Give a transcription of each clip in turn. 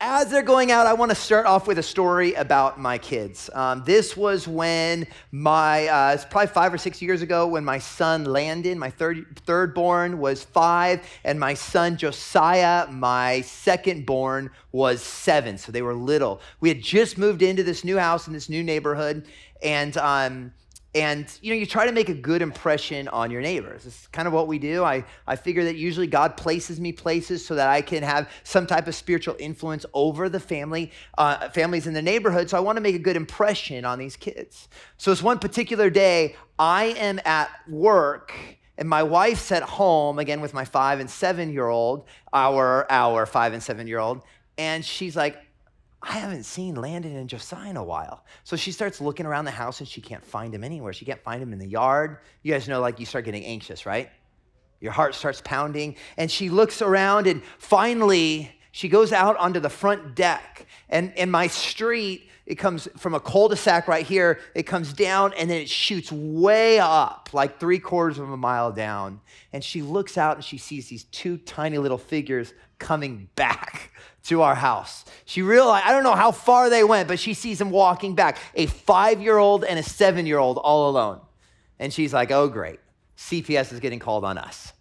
As they're going out, I want to start off with a story about my kids. This was when it's probably 5 or 6 years ago when my son Landon, my third born, was 5, and my son Josiah, my second born, was 7. So they were little. We had just moved into this new house in this new neighborhood, and you try to make a good impression on your neighbors. It's kind of what we do. I figure that usually God places me places so that I can have some type of spiritual influence over the families in the neighborhood. So I want to make a good impression on these kids. So it's one particular day, I am at work and my wife's at home, again with my 5 and 7-year-old, our 5 and 7-year-old, and she's like, I haven't seen Landon and Josiah in a while. So she starts looking around the house and she can't find him anywhere. She can't find him in the yard. You guys know, you start getting anxious, right? Your heart starts pounding. And she looks around and finally she goes out onto the front deck. And in my street, it comes from a cul-de-sac right here. It comes down and then it shoots way up, like 3/4 of a mile down. And she looks out and she sees these 2 tiny little figures coming back to our house. She realized, I don't know how far they went, but she sees them walking back, a 5-year-old and a 7-year-old all alone. And she's like, oh, great. CPS is getting called on us.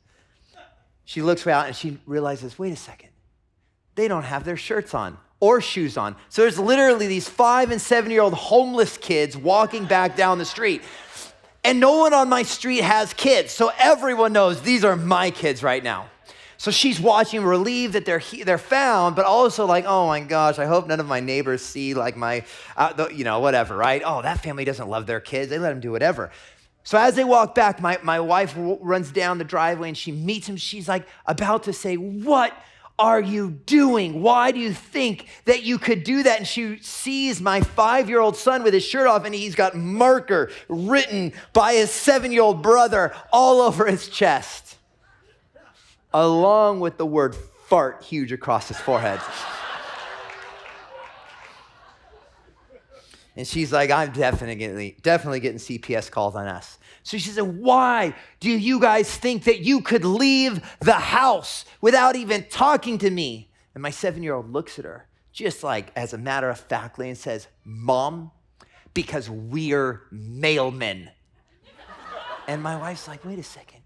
She looks out and she realizes, wait a second. They don't have their shirts on or shoes on. So there's literally these 5 and 7-year-old homeless kids walking back down the street. And no one on my street has kids. So everyone knows these are my kids right now. So she's watching, relieved that they're found, but also like, oh my gosh, I hope none of my neighbors see my, whatever, right? Oh, that family doesn't love their kids. They let them do whatever. So as they walk back, my wife runs down the driveway and she meets him. She's like about to say, what are you doing? Why do you think that you could do that? And she sees my 5-year-old son with his shirt off and he's got marker written by his 7-year-old brother all over his chest, along with the word fart huge across his forehead. And she's like, I'm definitely getting CPS calls on us. So she said, why do you guys think that you could leave the house without even talking to me? And my 7-year-old looks at her, just like as a matter of factly, and says, Mom, because we're mailmen. And my wife's like, wait a second.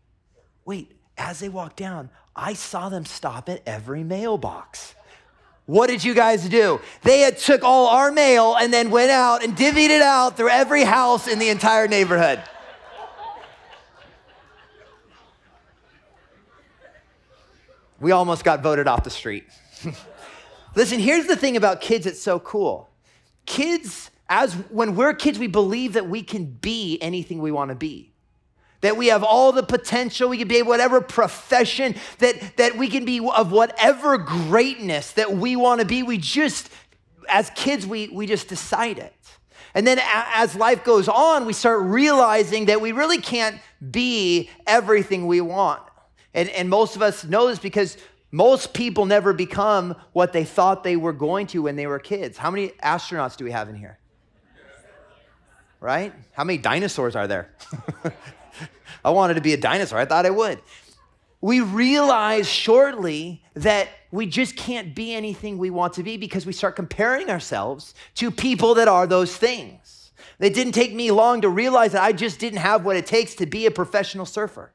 Wait, as they walked down, I saw them stop at every mailbox. What did you guys do? They had took all our mail and then went out and divvied it out through every house in the entire neighborhood. We almost got voted off the street. Listen, here's the thing about kids that's so cool. When we're kids, we believe that we can be anything we want to be. That we have all the potential, we can be whatever profession, that we can be of whatever greatness that we want to be. We just, as kids, we just decide it. And then as life goes on, we start realizing that we really can't be everything we want. And most of us know this because most people never become what they thought they were going to when they were kids. How many astronauts do we have in here? Right? How many dinosaurs are there? I wanted to be a dinosaur. I thought I would. We realize shortly that we just can't be anything we want to be because we start comparing ourselves to people that are those things. It didn't take me long to realize that I just didn't have what it takes to be a professional surfer.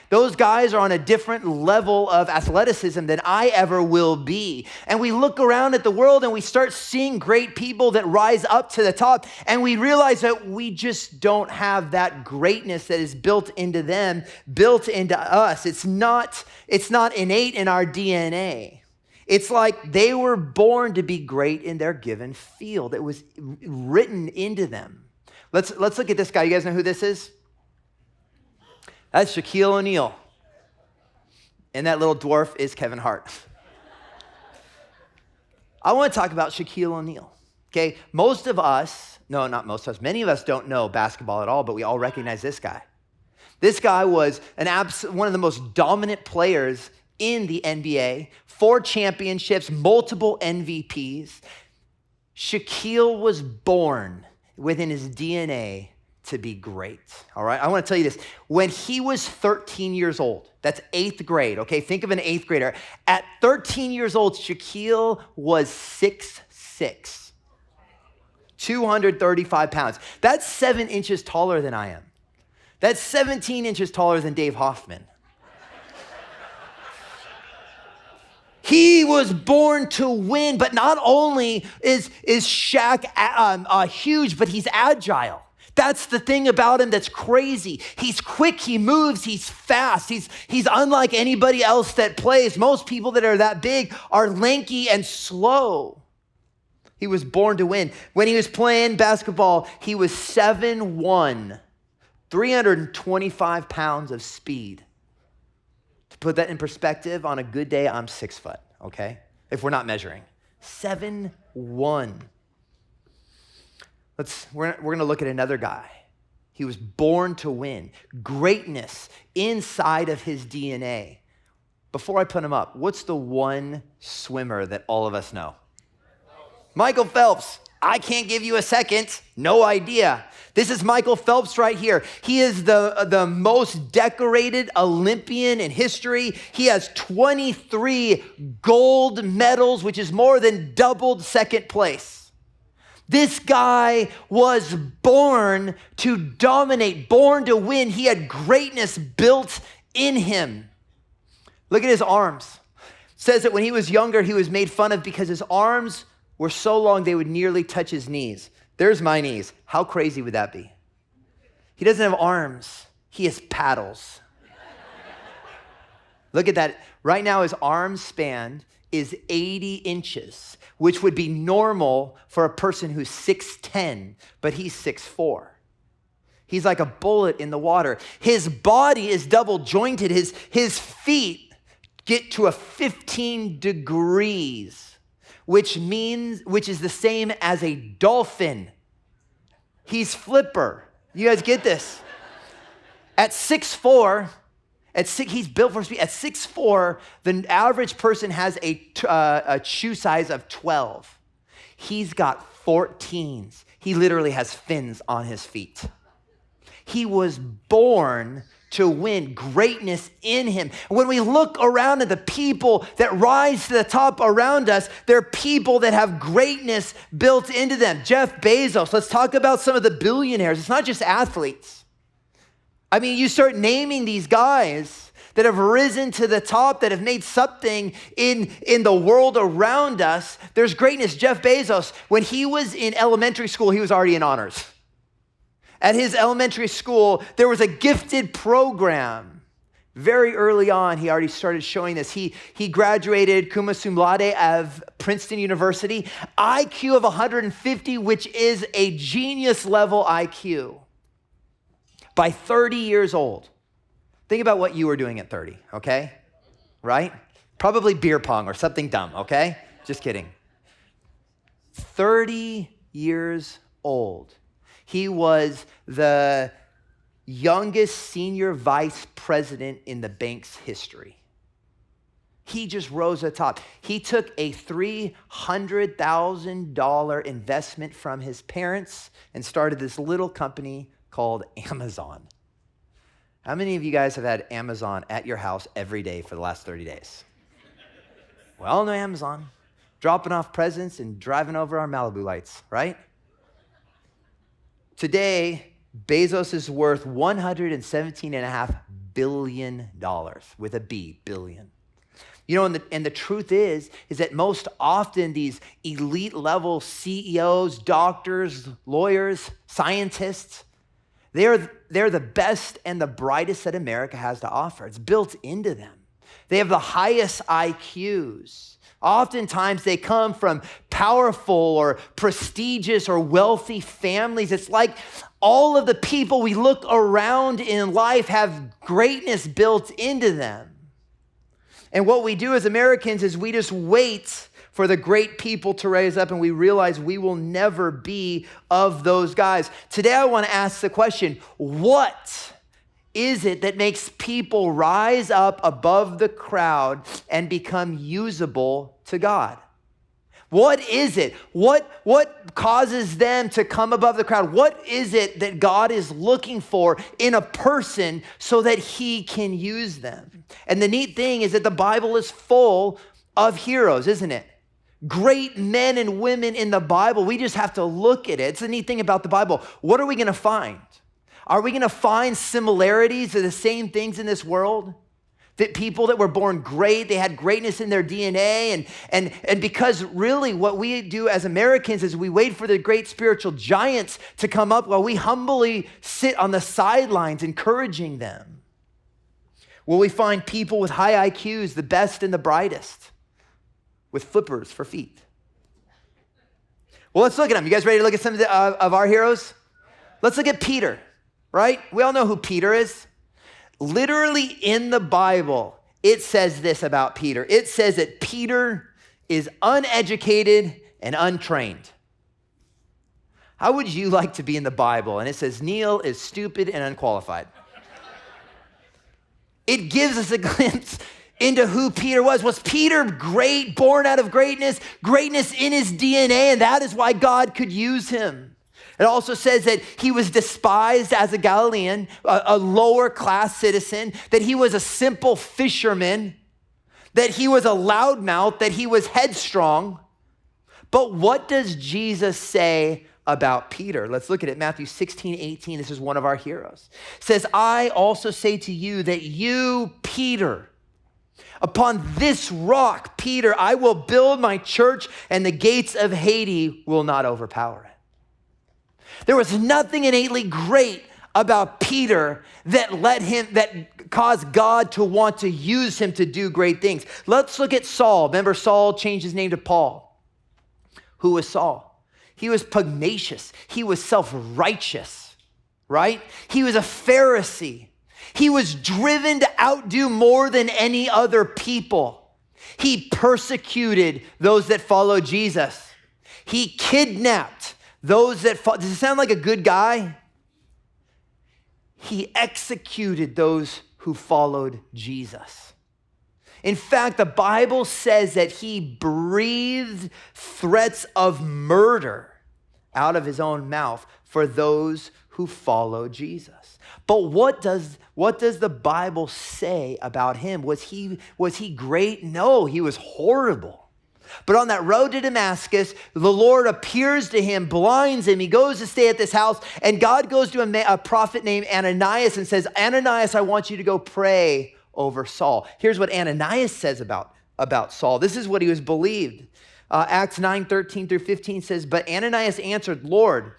Those guys are on a different level of athleticism than I ever will be. And we look around at the world and we start seeing great people that rise up to the top. And we realize that we just don't have that greatness that is built into them, built into us. It's not innate in our DNA. It's like they were born to be great in their given field. It was written into them. Let's look at this guy. You guys know who this is? That's Shaquille O'Neal. And that little dwarf is Kevin Hart. I want to talk about Shaquille O'Neal. Okay, many of us don't know basketball at all, but we all recognize this guy. This guy was one of the most dominant players in the NBA, 4 championships, multiple MVPs. Shaquille was born within his DNA to be great, all right? I want to tell you this. When he was 13 years old, that's 8th grade, okay? Think of an 8th grader. At 13 years old, Shaquille was 6'6", 235 pounds. That's 7 inches taller than I am. That's 17 inches taller than Dave Hoffman. He was born to win, but not only is Shaq huge, but he's agile. That's the thing about him that's crazy. He's quick, he moves, he's fast. He's unlike anybody else that plays. Most people that are that big are lanky and slow. He was born to win. When he was playing basketball, he was 7'1", 325 pounds of speed. To put that in perspective, on a good day, I'm 6 foot, okay? If we're not measuring. 7'1". We're gonna look at another guy. He was born to win. Greatness inside of his DNA. Before I put him up, what's the one swimmer that all of us know? Michael Phelps. I can't give you a second. No idea. This is Michael Phelps right here. He is the most decorated Olympian in history. He has 23 gold medals, which is more than doubled second place. This guy was born to dominate, born to win. He had greatness built in him. Look at his arms. It says that when he was younger, he was made fun of because his arms were so long they would nearly touch his knees. There's my knees. How crazy would that be? He doesn't have arms. He has paddles. Look at that. Right now, his arm span is 80 inches, which would be normal for a person who's 6'10", but he's 6'4". He's like a bullet in the water. His body is double jointed. His feet get to a 15 degrees, which is the same as a dolphin. He's flipper. You guys get this? At 6'4", he's built for speed. At 6'4", the average person has a shoe size of 12. He's got 14s. He literally has fins on his feet. He was born to win, greatness in him. When we look around at the people that rise to the top around us, they're people that have greatness built into them. Jeff Bezos, let's talk about some of the billionaires. It's not just athletes. I mean, you start naming these guys that have risen to the top, that have made something in the world around us. There's greatness. Jeff Bezos, when he was in elementary school, he was already in honors. At his elementary school, there was a gifted program. Very early on, he already started showing this. He graduated cum laude of Princeton University, IQ of 150, which is a genius level IQ. By 30 years old. Think about what you were doing at 30, okay? Right? Probably beer pong or something dumb, okay? Just kidding. 30 years old. He was the youngest senior vice president in the bank's history. He just rose to the top. He took a $300,000 investment from his parents and started this little company called Amazon. How many of you guys have had Amazon at your house every day for the last 30 days? We all know Amazon. Dropping off presents and driving over our Malibu lights, right? Today, Bezos is worth $117.5 billion, with a B, billion. You know, and the truth is that most often these elite level CEOs, doctors, lawyers, scientists, they're the best and the brightest that America has to offer. It's built into them. They have the highest IQs. Oftentimes they come from powerful or prestigious or wealthy families. It's like all of the people we look around in life have greatness built into them. And what we do as Americans is we just wait for the great people to raise up, and we realize we will never be of those guys. Today I want to ask the question, what is it that makes people rise up above the crowd and become usable to God? What is it? What causes them to come above the crowd? What is it that God is looking for in a person so that he can use them? And the neat thing is that the Bible is full of heroes, isn't it? Great men and women in the Bible. We just have to look at it. It's the neat thing about the Bible. What are we going to find? Are we going to find similarities to the same things in this world? That people that were born great, they had greatness in their DNA. And because really what we do as Americans is we wait for the great spiritual giants to come up while we humbly sit on the sidelines encouraging them. Will we find people with high IQs, the best and the brightest, with flippers for feet? Well, let's look at them. You guys ready to look at some of our heroes? Let's look at Peter, right? We all know who Peter is. Literally in the Bible, it says this about Peter. It says that Peter is uneducated and untrained. How would you like to be in the Bible? And it says Neil is stupid and unqualified. It gives us a glimpse into who Peter was. Was Peter great, born out of greatness in his DNA, and that is why God could use him? It also says that he was despised as a Galilean, a lower class citizen, that he was a simple fisherman, that he was a loudmouth, that he was headstrong. But what does Jesus say about Peter? Let's look at it. Matthew 16:18. This is one of our heroes. It says, I also say to you that you, Peter, upon this rock, Peter, I will build my church, and the gates of Hades will not overpower it. There was nothing innately great about Peter that caused God to want to use him to do great things. Let's look at Saul. Remember, Saul changed his name to Paul. Who was Saul? He was pugnacious. He was self-righteous, right? He was a Pharisee. He was driven to outdo more than any other people. He persecuted those that followed Jesus. He kidnapped those that fought. Does it sound like a good guy? He executed those who followed Jesus. In fact, the Bible says that he breathed threats of murder out of his own mouth for those who followed Jesus. But what does the Bible say about him? Was he great? No, he was horrible. But on that road to Damascus, the Lord appears to him, blinds him. He goes to stay at this house, and God goes to a prophet named Ananias and says, Ananias, I want you to go pray over Saul. Here's what Ananias says about Saul. This is what he was believed. Acts 9:13 through 15 says, but Ananias answered, Lord,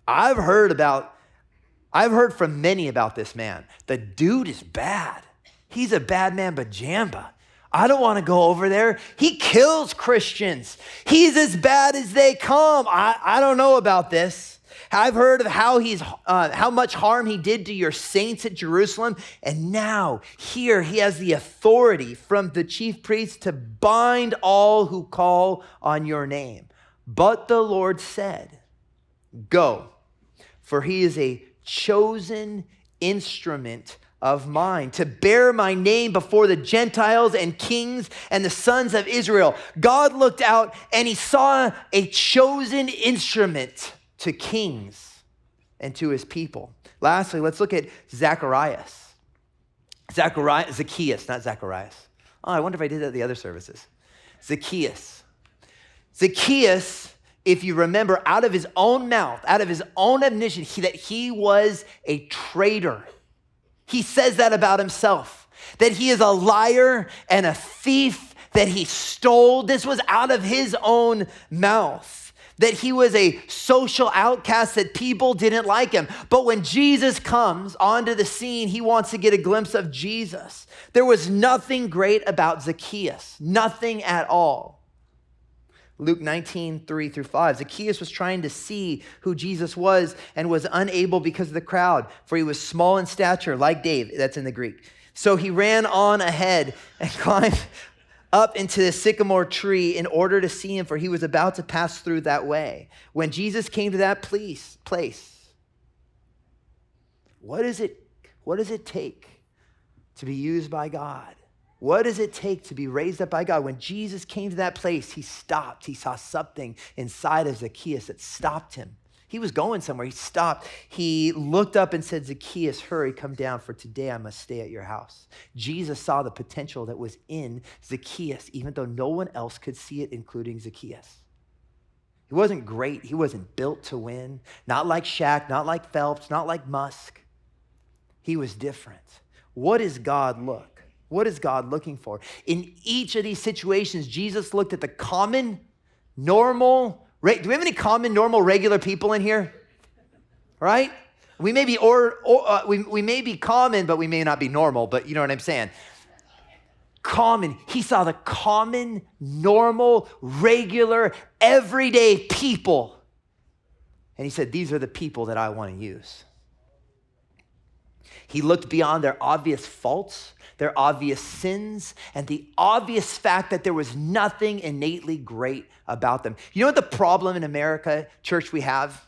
I've heard from many about this man. The dude is bad. He's a bad man, bajamba. I don't want to go over there. He kills Christians. He's as bad as they come. I don't know about this. I've heard of how much harm he did to your saints at Jerusalem. And now here he has the authority from the chief priests to bind all who call on your name. But the Lord said, go, for he is a chosen instrument of mine to bear my name before the Gentiles and kings and the sons of Israel. God looked out and he saw a chosen instrument to kings and to his people. Lastly, let's look at Zacchaeus, not Zacharias. Oh, I wonder if I did that at the other services. Zacchaeus, if you remember, out of his own mouth, out of his own admission, that he was a traitor. He says that about himself, that he is a liar and a thief, that he stole. This was out of his own mouth, that he was a social outcast, that people didn't like him. But when Jesus comes onto the scene, he wants to get a glimpse of Jesus. There was nothing great about Zacchaeus, nothing at all. Luke 19:3-5. Zacchaeus was trying to see who Jesus was and was unable because of the crowd, for he was small in stature, like Dave. That's in the Greek. So he ran on ahead and climbed up into the sycamore tree in order to see him, for he was about to pass through that way. When Jesus came to that place, what does it take to be used by God? What does it take to be raised up by God? When Jesus came to that place, he stopped. He saw something inside of Zacchaeus that stopped him. He was going somewhere. He stopped. He looked up and said, Zacchaeus, hurry, come down, for today I must stay at your house. Jesus saw the potential that was in Zacchaeus, even though no one else could see it, including Zacchaeus. He wasn't great. He wasn't built to win. Not like Shaq, not like Phelps, not like Musk. He was different. What is God look? What is God looking for? In each of these situations, Jesus looked at the common, normal, do we have any common, normal, regular people in here? Right? We may be we may be common, but we may not be normal, but you know what I'm saying. Common. He saw the common, normal, regular, everyday people. And he said, these are the people that I want to use. He looked beyond their obvious faults, their obvious sins, and the obvious fact that there was nothing innately great about them. You know what the problem in America, church, we have?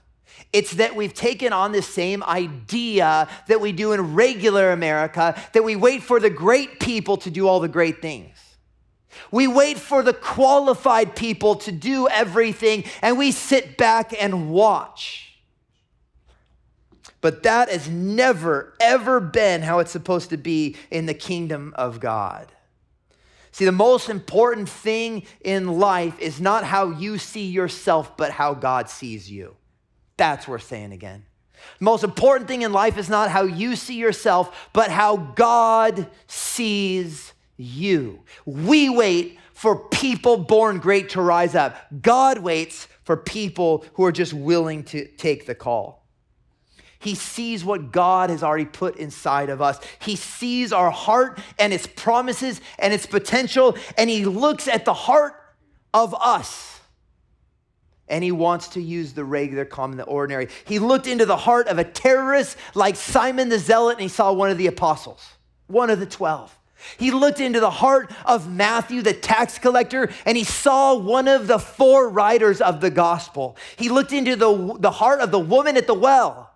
It's that we've taken on this same idea that we do in regular America, that we wait for the great people to do all the great things. We wait for the qualified people to do everything, and we sit back and watch. But that has never, ever been how it's supposed to be in the kingdom of God. See, the most important thing in life is not how you see yourself, but how God sees you. That's worth saying again. The most important thing in life is not how you see yourself, but how God sees you. We wait for people born great to rise up. God waits for people who are just willing to take the call. He sees what God has already put inside of us. He sees our heart and its promises and its potential, and he looks at the heart of us, and he wants to use the regular, common, the ordinary. He looked into the heart of a terrorist like Simon the Zealot, and he saw one of the apostles, one of the 12. He looked into the heart of Matthew, the tax collector, and he saw one of the 4 writers of the gospel. He looked into the heart of the woman at the well,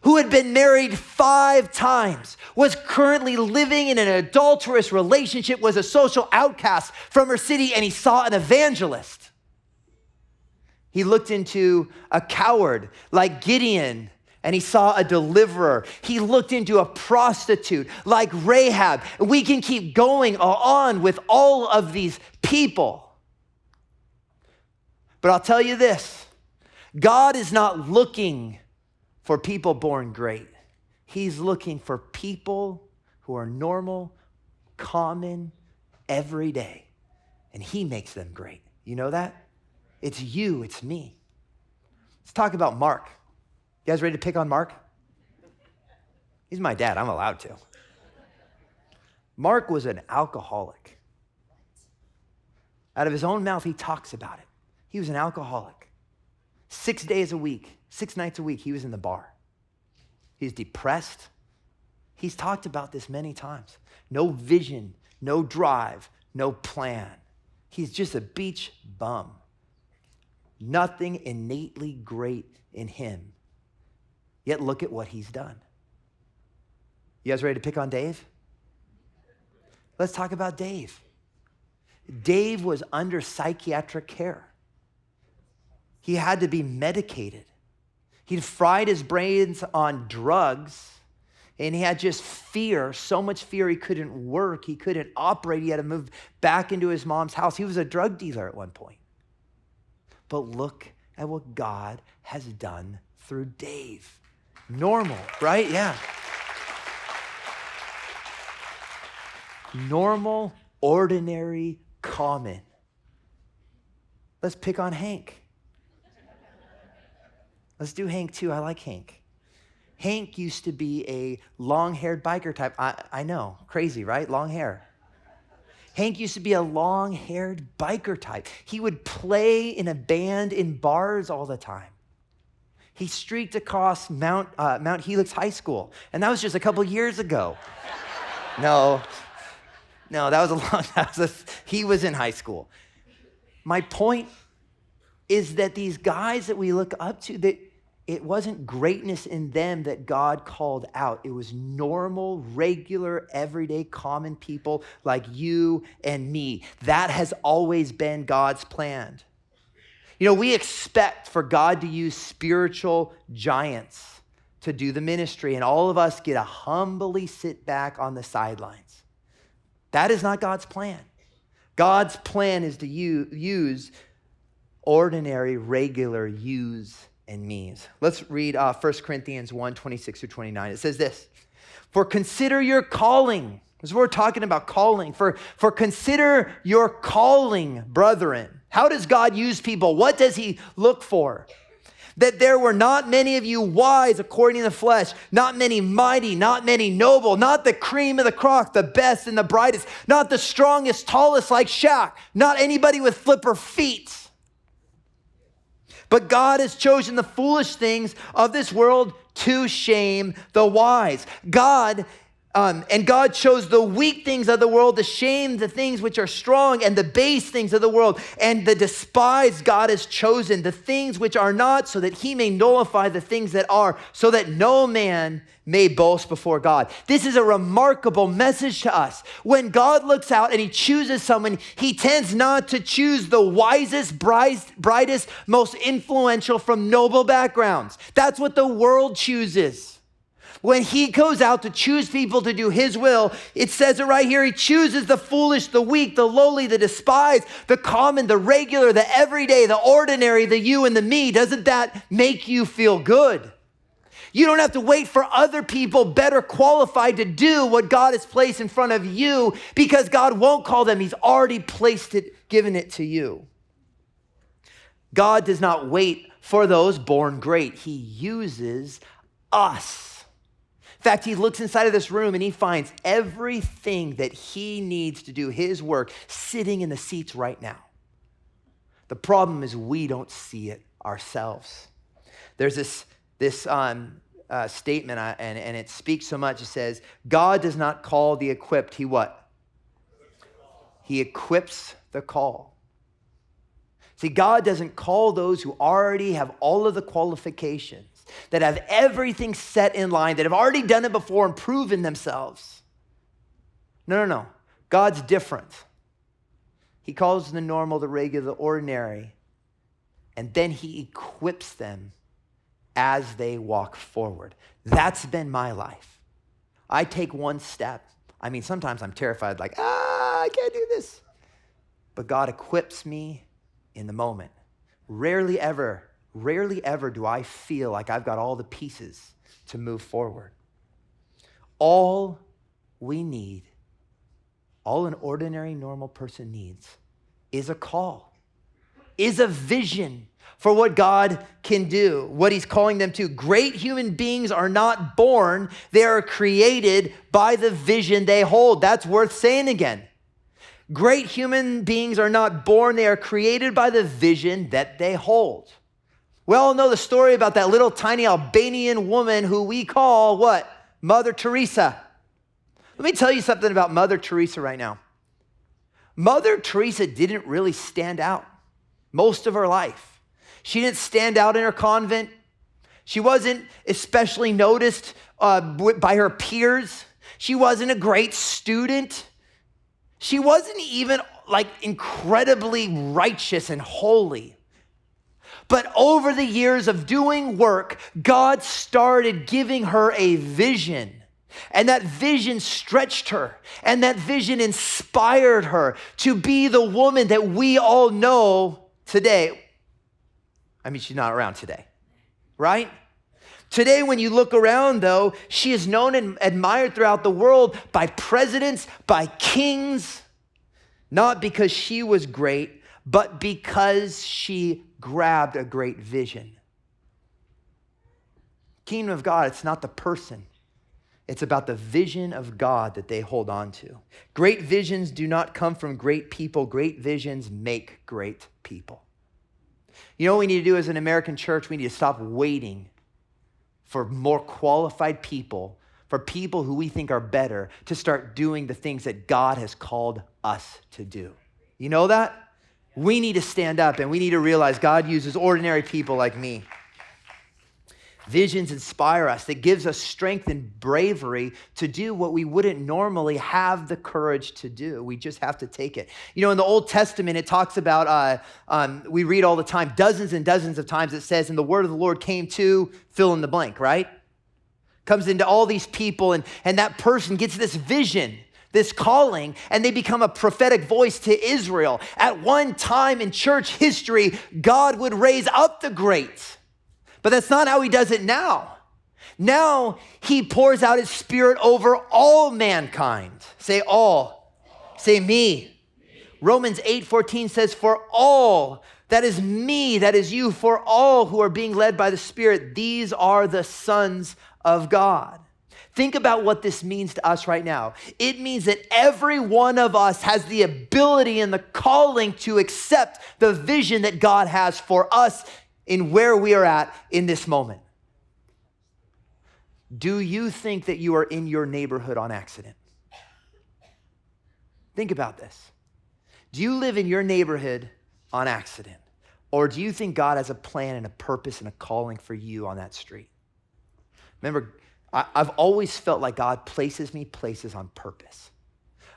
who had been married 5 times, was currently living in an adulterous relationship, was a social outcast from her city, and he saw an evangelist. He looked into a coward like Gideon, and he saw a deliverer. He looked into a prostitute like Rahab. We can keep going on with all of these people. But I'll tell you this, God is not looking for people born great. He's looking for people who are normal, common, everyday, and he makes them great. You know that? It's you, it's me. Let's talk about Mark. You guys ready to pick on Mark? He's my dad, I'm allowed to. Mark was an alcoholic. Out of his own mouth, he talks about it. He was an alcoholic. 6 days a week, 6 nights a week, he was in the bar. He's depressed. He's talked about this many times. No vision, no drive, no plan. He's just a beach bum. Nothing innately great in him. Yet look at what he's done. You guys ready to pick on Dave? Let's talk about Dave. Dave was under psychiatric care. He had to be medicated. He'd fried his brains on drugs, and he had just fear, so much fear he couldn't work, he couldn't operate, he had to move back into his mom's house. He was a drug dealer at one point. But look at what God has done through Dave. Normal, right? Yeah. Normal, ordinary, common. Let's pick on Hank. Let's do Hank too. I like Hank. Hank used to be a long-haired biker type. I know, crazy, right? Long hair. Hank used to be a long-haired biker type. He would play in a band in bars all the time. He streaked across Mount Helix High School, and that was just a couple years ago. No, he was in high school. My point is that these guys that we look up to, that it wasn't greatness in them that God called out. It was normal, regular, everyday, common people like you and me. That has always been God's plan. You know, we expect for God to use spiritual giants to do the ministry, and all of us get to humbly sit back on the sidelines. That is not God's plan. God's plan is to use ordinary, regular yous and me's. Let's read 1 Corinthians 1, 26 through 29. It says this, "For consider your calling." This is what we're talking about, calling. For consider your calling, brethren. How does God use people? What does he look for? "That there were not many of you wise according to the flesh, not many mighty, not many noble, not the cream of the crop, the best and the brightest, not the strongest, tallest like Shaq, not anybody with flipper feet. But God has chosen the foolish things of this world to shame the wise." And God chose the weak things of the world to shame the things which are strong, and the base things of the world, and the despised God has chosen, the things which are not, so that he may nullify the things that are, so that no man may boast before God. This is a remarkable message to us. When God looks out and he chooses someone, he tends not to choose the wisest, brightest, most influential from noble backgrounds. That's what the world chooses. When he goes out to choose people to do his will, it says it right here. He chooses the foolish, the weak, the lowly, the despised, the common, the regular, the everyday, the ordinary, the you and the me. Doesn't that make you feel good? You don't have to wait for other people better qualified to do what God has placed in front of you, because God won't call them. He's already placed it, given it to you. God does not wait for those born great. He uses us. In fact, he looks inside of this room and he finds everything that he needs to do his work sitting in the seats right now. The problem is we don't see it ourselves. There's this statement, and it speaks so much. It says, God does not call the equipped. He what? He equips the call. See, God doesn't call those who already have all of the qualifications, that have everything set in line, that have already done it before and proven themselves. No. God's different. He calls the normal, the regular, the ordinary, and then he equips them as they walk forward. That's been my life. I take one step. I mean, sometimes I'm terrified, like, I can't do this. But God equips me in the moment. Rarely ever do I feel like I've got all the pieces to move forward. All we need, all an ordinary, normal person needs, is a call, is a vision for what God can do, what he's calling them to. Great human beings are not born. They are created by the vision they hold. That's worth saying again. Great human beings are not born. They are created by the vision that they hold. We all know the story about that little tiny Albanian woman who we call what? Mother Teresa. Let me tell you something about Mother Teresa right now. Mother Teresa didn't really stand out most of her life. She didn't stand out in her convent. She wasn't especially noticed by her peers. She wasn't a great student. She wasn't even like incredibly righteous and holy. But over the years of doing work, God started giving her a vision. And that vision stretched her. And that vision inspired her to be the woman that we all know today. I mean, she's not around today, right? Today, when you look around, though, she is known and admired throughout the world by presidents, by kings, not because she was great, but because she grabbed a great vision. Kingdom of God, it's not the person. It's about the vision of God that they hold on to. Great visions do not come from great people. Great visions make great people. You know what we need to do as an American church? We need to stop waiting for more qualified people, for people who we think are better, to start doing the things that God has called us to do. You know that? We need to stand up and we need to realize God uses ordinary people like me. Visions inspire us. That gives us strength and bravery to do what we wouldn't normally have the courage to do. We just have to take it. You know, in the Old Testament, it talks about, we read all the time, dozens and dozens of times it says, and the word of the Lord came to fill in the blank, right? Comes into all these people, and that person gets this vision, this calling, and they become a prophetic voice to Israel. At one time in church history, God would raise up the great. But that's not how he does it now. Now he pours out his spirit over all mankind. Say all. Say me. Romans 8:14 says, for all, that is me, that is you, for all who are being led by the Spirit, these are the sons of God. Think about what this means to us right now. It means that every one of us has the ability and the calling to accept the vision that God has for us in where we are at in this moment. Do you think that you are in your neighborhood on accident? Think about this. Do you live in your neighborhood on accident? Or do you think God has a plan and a purpose and a calling for you on that street? Remember, I've always felt like God places me places on purpose.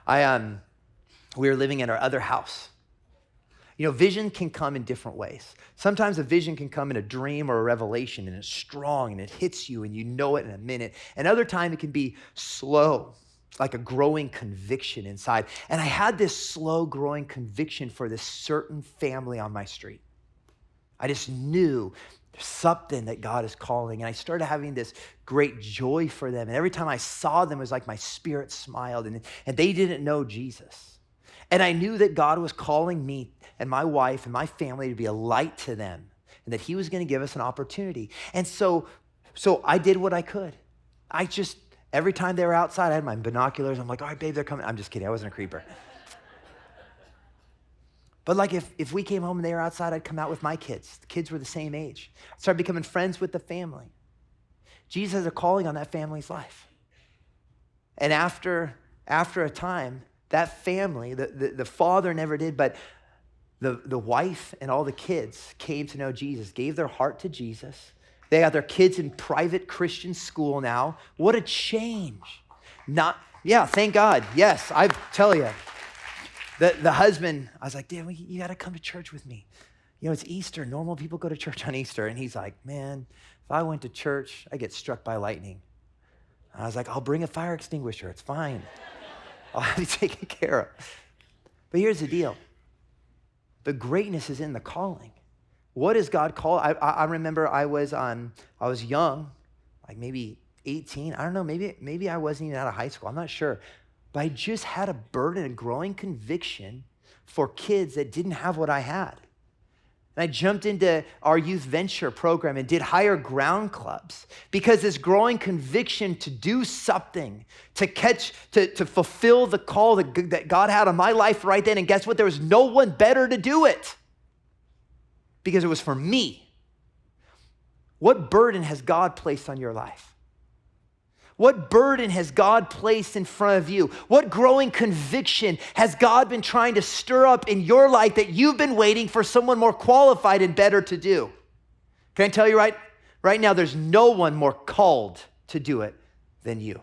We were living in our other house. You know, vision can come in different ways. Sometimes a vision can come in a dream or a revelation, and it's strong and it hits you and you know it in a minute. And other time it can be slow, like a growing conviction inside. And I had this slow growing conviction for this certain family on my street. I just knew there's something that God is calling. And I started having this great joy for them. And every time I saw them, it was like my spirit smiled, and they didn't know Jesus. And I knew that God was calling me and my wife and my family to be a light to them, and that he was going to give us an opportunity. And so I did what I could. Every time they were outside, I had my binoculars. I'm like, all right, babe, they're coming. I'm just kidding. I wasn't a creeper. But like if we came home and they were outside, I'd come out with my kids. The kids were the same age. I started becoming friends with the family. Jesus has a calling on that family's life. And after a time, that family, the father never did, but the wife and all the kids came to know Jesus, gave their heart to Jesus. They got their kids in private Christian school now. What a change. Thank God. Yes, I tell you. The husband, I was like, damn, you got to come to church with me. You know, it's Easter. Normal people go to church on Easter. And he's like, man, if I went to church, I get struck by lightning. And I was like, I'll bring a fire extinguisher. It's fine. I'll have you taken care of. But here's the deal. The greatness is in the calling. What is God call? I remember I was young, like maybe 18. I don't know, maybe I wasn't even out of high school. I'm not sure. But I just had a burden, a growing conviction for kids that didn't have what I had. And I jumped into our youth venture program and did higher ground clubs because this growing conviction to do something, to fulfill the call that God had on my life right then. And guess what? There was no one better to do it because it was for me. What burden has God placed on your life? What burden has God placed in front of you? What growing conviction has God been trying to stir up in your life that you've been waiting for someone more qualified and better to do? Can I tell you right now, there's no one more called to do it than you.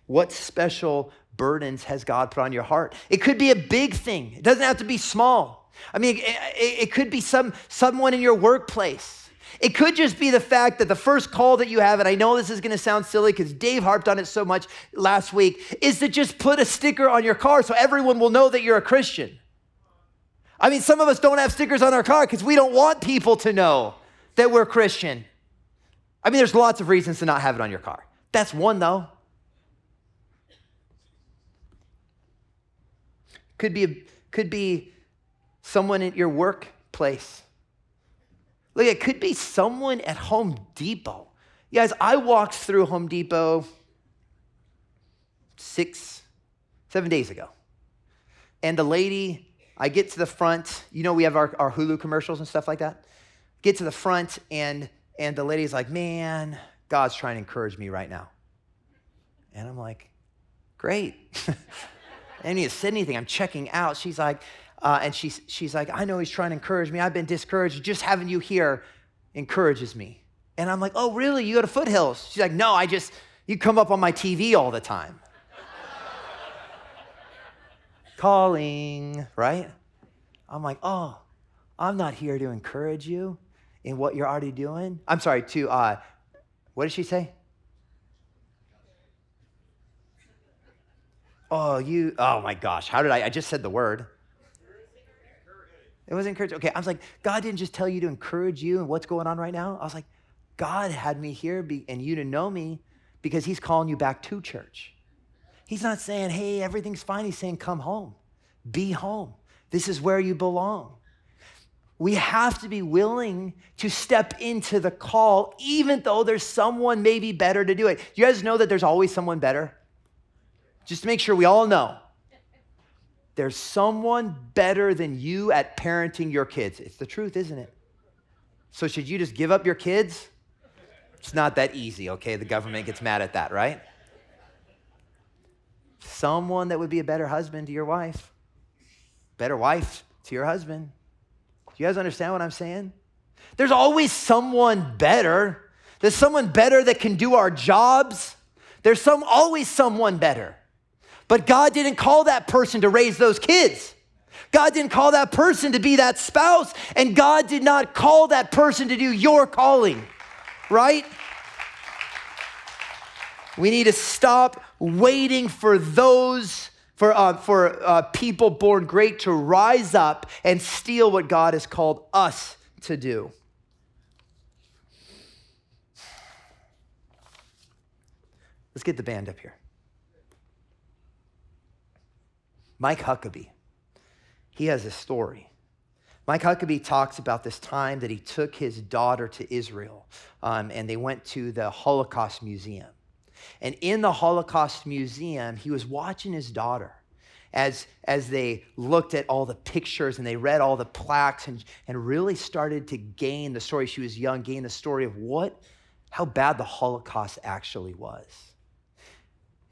What special burdens has God put on your heart? It could be a big thing. It doesn't have to be small. I mean, it could be someone in your workplace. It could just be the fact that the first call that you have, and I know this is going to sound silly because Dave harped on it so much last week, is to just put a sticker on your car so everyone will know that you're a Christian. I mean, some of us don't have stickers on our car because we don't want people to know that we're Christian. I mean, there's lots of reasons to not have it on your car. That's one, though. Could be someone at your workplace. Look, it could be someone at Home Depot. You guys, I walked through Home Depot 6-7 days ago. And the lady, I get to the front, you know, we have our Hulu commercials and stuff like that. Get to the front and the lady's like, man, God's trying to encourage me right now. And I'm like, great. I didn't need to say anything. I'm checking out. She's like, And she's like, I know he's trying to encourage me. I've been discouraged. Just having you here encourages me. And I'm like, oh, really? You go to Foothills? She's like, no, you come up on my TV all the time. Calling, right? I'm like, oh, I'm not here to encourage you in what you're already doing. I'm sorry, what did she say? Oh my gosh, I just said the word. It was encouraging. Okay, I was like, God didn't just tell you to encourage you and what's going on right now. I was like, God had me here and you to know me because he's calling you back to church. He's not saying, hey, everything's fine. He's saying, come home, be home. This is where you belong. We have to be willing to step into the call, even though there's someone maybe better to do it. You guys know that there's always someone better? Just to make sure we all know. There's someone better than you at parenting your kids. It's the truth, isn't it? So should you just give up your kids? It's not that easy, okay? The government gets mad at that, right? Someone that would be a better husband to your wife. Better wife to your husband. Do you guys understand what I'm saying? There's always someone better. There's someone better that can do our jobs. There's always someone better. But God didn't call that person to raise those kids. God didn't call that person to be that spouse. And God did not call that person to do your calling, right? We need to stop waiting for people born great to rise up and steal what God has called us to do. Let's get the band up here. Mike Huckabee, he has a story. Mike Huckabee talks about this time that he took his daughter to Israel, and they went to the Holocaust Museum. And in the Holocaust Museum, he was watching his daughter as they looked at all the pictures and they read all the plaques and really started to gain the story. She was young, gain the story of how bad the Holocaust actually was.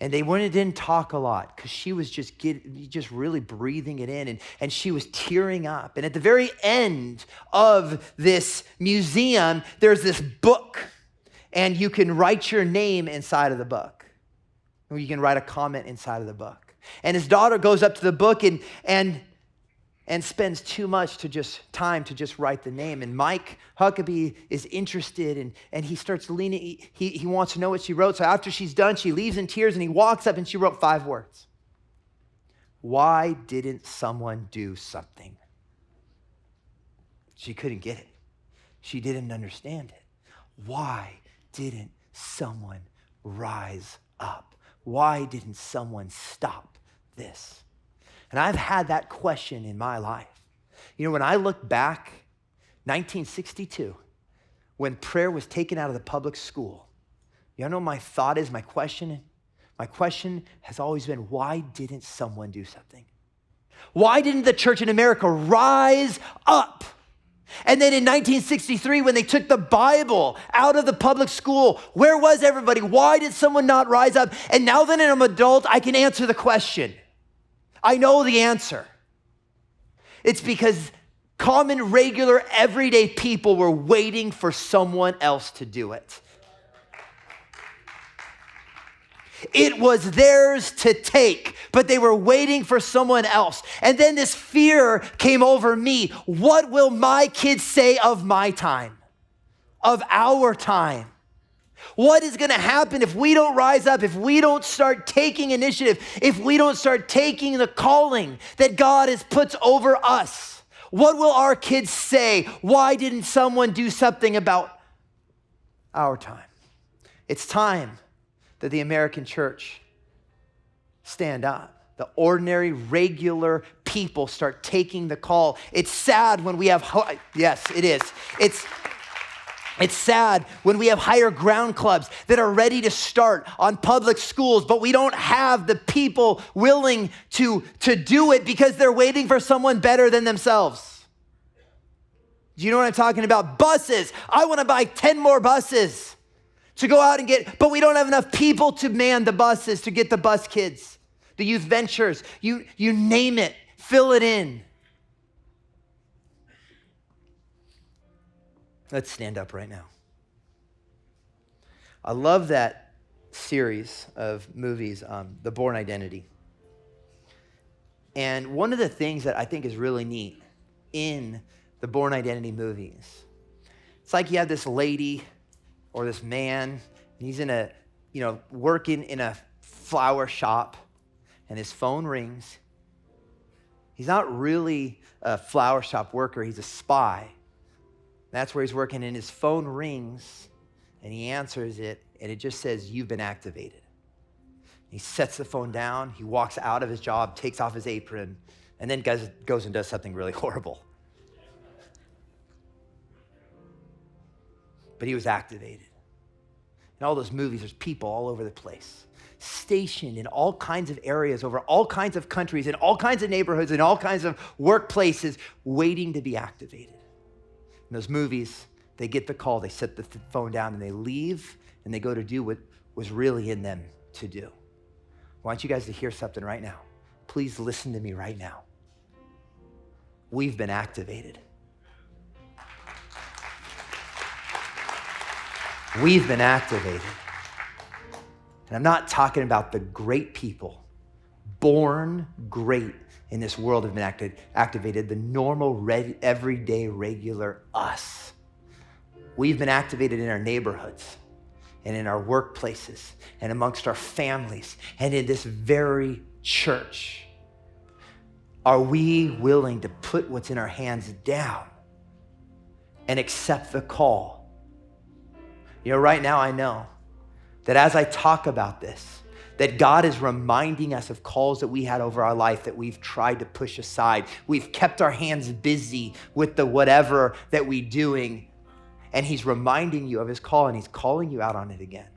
And they didn't talk a lot because she was just really breathing it in, and she was tearing up. And at the very end of this museum, there's this book, and you can write your name inside of the book. Or you can write a comment inside of the book. And his daughter goes up to the book and spends too much time to just write the name. And Mike Huckabee is interested, and he starts leaning. He wants to know what she wrote. So after she's done, she leaves in tears, and he walks up, and she wrote 5 words. Why didn't someone do something? She couldn't get it. She didn't understand it. Why didn't someone rise up? Why didn't someone stop this? And I've had that question in my life. You know, when I look back, 1962, when prayer was taken out of the public school, you know my thought is, my question has always been, why didn't someone do something? Why didn't the church in America rise up? And then in 1963, when they took the Bible out of the public school, where was everybody? Why did someone not rise up? And now that I'm an adult, I can answer the question. I know the answer. It's because common, regular, everyday people were waiting for someone else to do it. It was theirs to take, but they were waiting for someone else. And then this fear came over me. What will my kids say of my time, of our time? What is going to happen if we don't rise up, if we don't start taking initiative, if we don't start taking the calling that God has put over us? What will our kids say? Why didn't someone do something about our time? It's time that the American church stand up. The ordinary, regular people start taking the call. It's sad when we have, yes, it is. It's sad when we have higher ground clubs that are ready to start on public schools, but we don't have the people willing to do it because they're waiting for someone better than themselves. Do you know what I'm talking about? Buses. I want to buy 10 more buses to go out and but we don't have enough people to man the buses, to get the bus kids, the youth ventures, you name it, fill it in. Let's stand up right now. I love that series of movies, The Bourne Identity. And one of the things that I think is really neat in the Bourne Identity movies, it's like you have this lady or this man, and he's working in a flower shop, and his phone rings. He's not really a flower shop worker, he's a spy. That's where he's working, and his phone rings, and he answers it, and it just says, "You've been activated." He sets the phone down, he walks out of his job, takes off his apron, and then goes and does something really horrible. But he was activated. In all those movies, there's people all over the place, stationed in all kinds of areas, over all kinds of countries, in all kinds of neighborhoods, in all kinds of workplaces, waiting to be activated. In those movies, they get the call, they set the phone down, and they leave, and they go to do what was really in them to do. I want you guys to hear something right now. Please listen to me right now. We've been activated. We've been activated. And I'm not talking about the great people, born great in this world have been activated, the normal, everyday, regular us. We've been activated in our neighborhoods and in our workplaces and amongst our families and in this very church. Are we willing to put what's in our hands down and accept the call? You know, right now I know that as I talk about this, that God is reminding us of calls that we had over our life that we've tried to push aside. We've kept our hands busy with the whatever that we're doing, and he's reminding you of his call, and he's calling you out on it again.